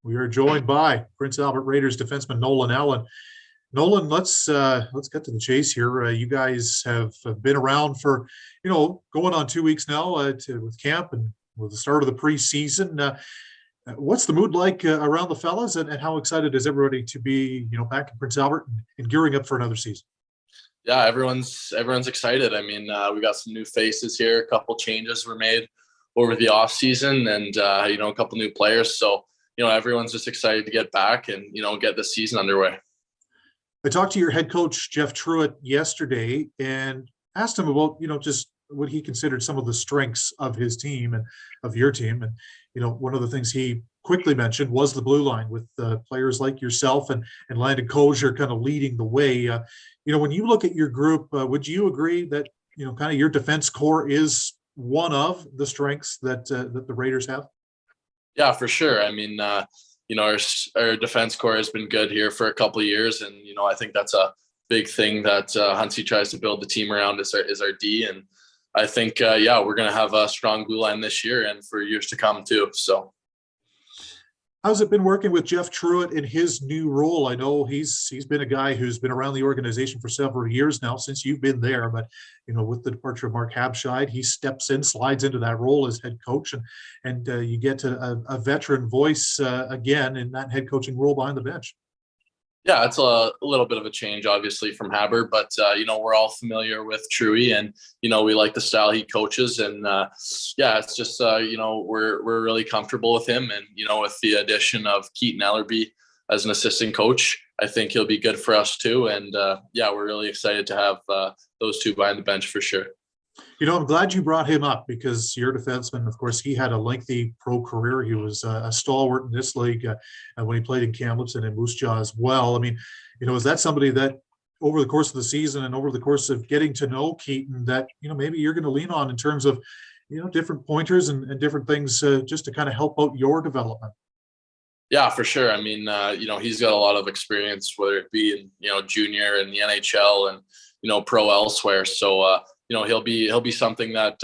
We are joined by Prince Albert Raiders defenseman Nolan Allan. Nolan, let's get to the chase here. You guys have been around for going on 2 weeks now with camp and with the start of the preseason. What's the mood like around the fellas, and how excited is everybody to be back in Prince Albert and gearing up for another season? Yeah, everyone's excited. I mean, we got some new faces here. A couple changes were made over the off season, and a couple new players. So everyone's just excited to get back and get the season underway. I talked to your head coach Jeff Truitt yesterday and asked him about just what he considered some of the strengths of his team and of your team. And one of the things he quickly mentioned was the blue line with players like yourself and Landon Kosier kind of leading the way. When you look at your group, would you agree that kind of your defense core is one of the strengths that the Raiders have? Yeah, for sure. I mean, our defense core has been good here for a couple of years, and I think that's a big thing that Huntsy tries to build the team around is our D. And I think we're going to have a strong blue line this year and for years to come too. So. How's it been working with Jeff Truitt in his new role? I know he's been a guy who's been around the organization for several years now since you've been there, but with the departure of Mark Habscheid, he steps in, slides into that role as head coach, and you get a veteran voice again in that head coaching role behind the bench. Yeah, it's a little bit of a change, obviously, from Haber, but we're all familiar with Truey, and we like the style he coaches, and it's just we're really comfortable with him, and with the addition of Keaton Ellerby as an assistant coach, I think he'll be good for us too, and we're really excited to have those two behind the bench for sure. I'm glad you brought him up because your defenseman, of course, he had a lengthy pro career. He was a stalwart in this league when he played in Kamloops and in Moose Jaw as well. I mean, is that somebody that over the course of the season and over the course of getting to know Keaton that, maybe you're going to lean on in terms of, different pointers and different things just to kind of help out your development? Yeah, for sure. I mewill he's got a lot of experience, whether it be in, junior and the NHL and, pro elsewhere. So, he'll be something that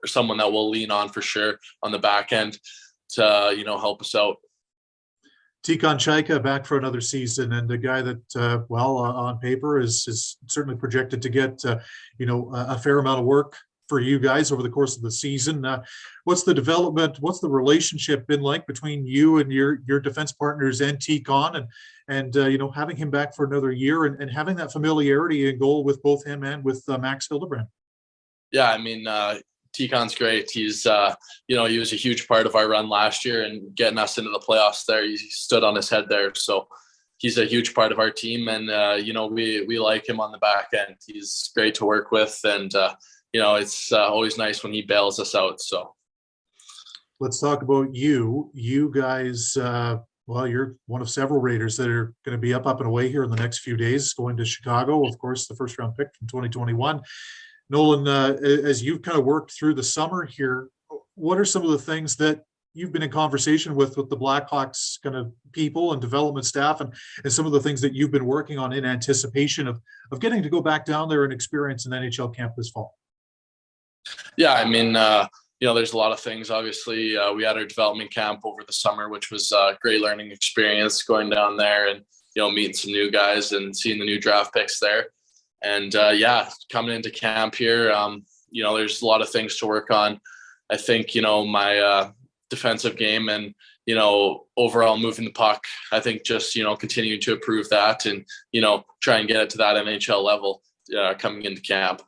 someone that we'll lean on for sure on the back end to help us out. Tikon Chaika back for another season, and a guy that on paper is certainly projected to get a fair amount of work for you guys over the course of the season. What's the development? What's the relationship been like between you and your defense partners and Tikon, and having him back for another year and having that familiarity in goal with both him and with Max Hildebrand? Yeah, Tikon's great. He's he was a huge part of our run last year and getting us into the playoffs there. He stood on his head there. So he's a huge part of our team, and we like him on the back end. He's great to work with, and it's always nice when he bails us out. So let's talk about you. You guys, you're one of several Raiders that are going to be up and away here in the next few days, going to Chicago, of course, the first round pick from 2021. Nolan, as you've kind of worked through the summer here, what are some of the things that you've been in conversation with the Blackhawks kind of people and development staff, and some of the things that you've been working on in anticipation of getting to go back down there and experience an NHL camp this fall? Yeah, there's a lot of things. Obviously, we had our development camp over the summer, which was a great learning experience going down there and, meeting some new guys and seeing the new draft picks there. And coming into camp here, there's a lot of things to work on. I think, my defensive game and, overall moving the puck, I think just, continuing to improve that and, try and get it to that NHL level coming into camp.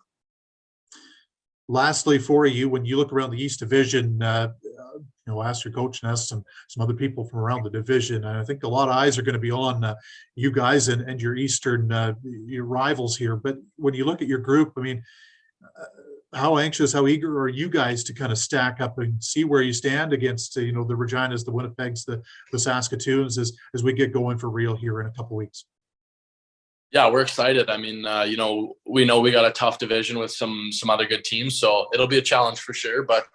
Lastly, for you, when you look around the East Division, ask your coach and ask some other people from around the division. And I think a lot of eyes are going to be on you guys and your Eastern your rivals here. But when you look at your group, how anxious, how eager are you guys to kind of stack up and see where you stand against the Reginas, the Winnipegs, the Saskatoons as we get going for real here in a couple of weeks? Yeah, we're excited. We know we got a tough division with some other good teams, so it'll be a challenge for sure. But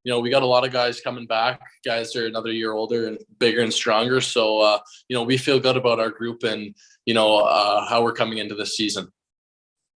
we got a lot of guys coming back. Guys are another year older and bigger and stronger. So we feel good about our group and how we're coming into this season.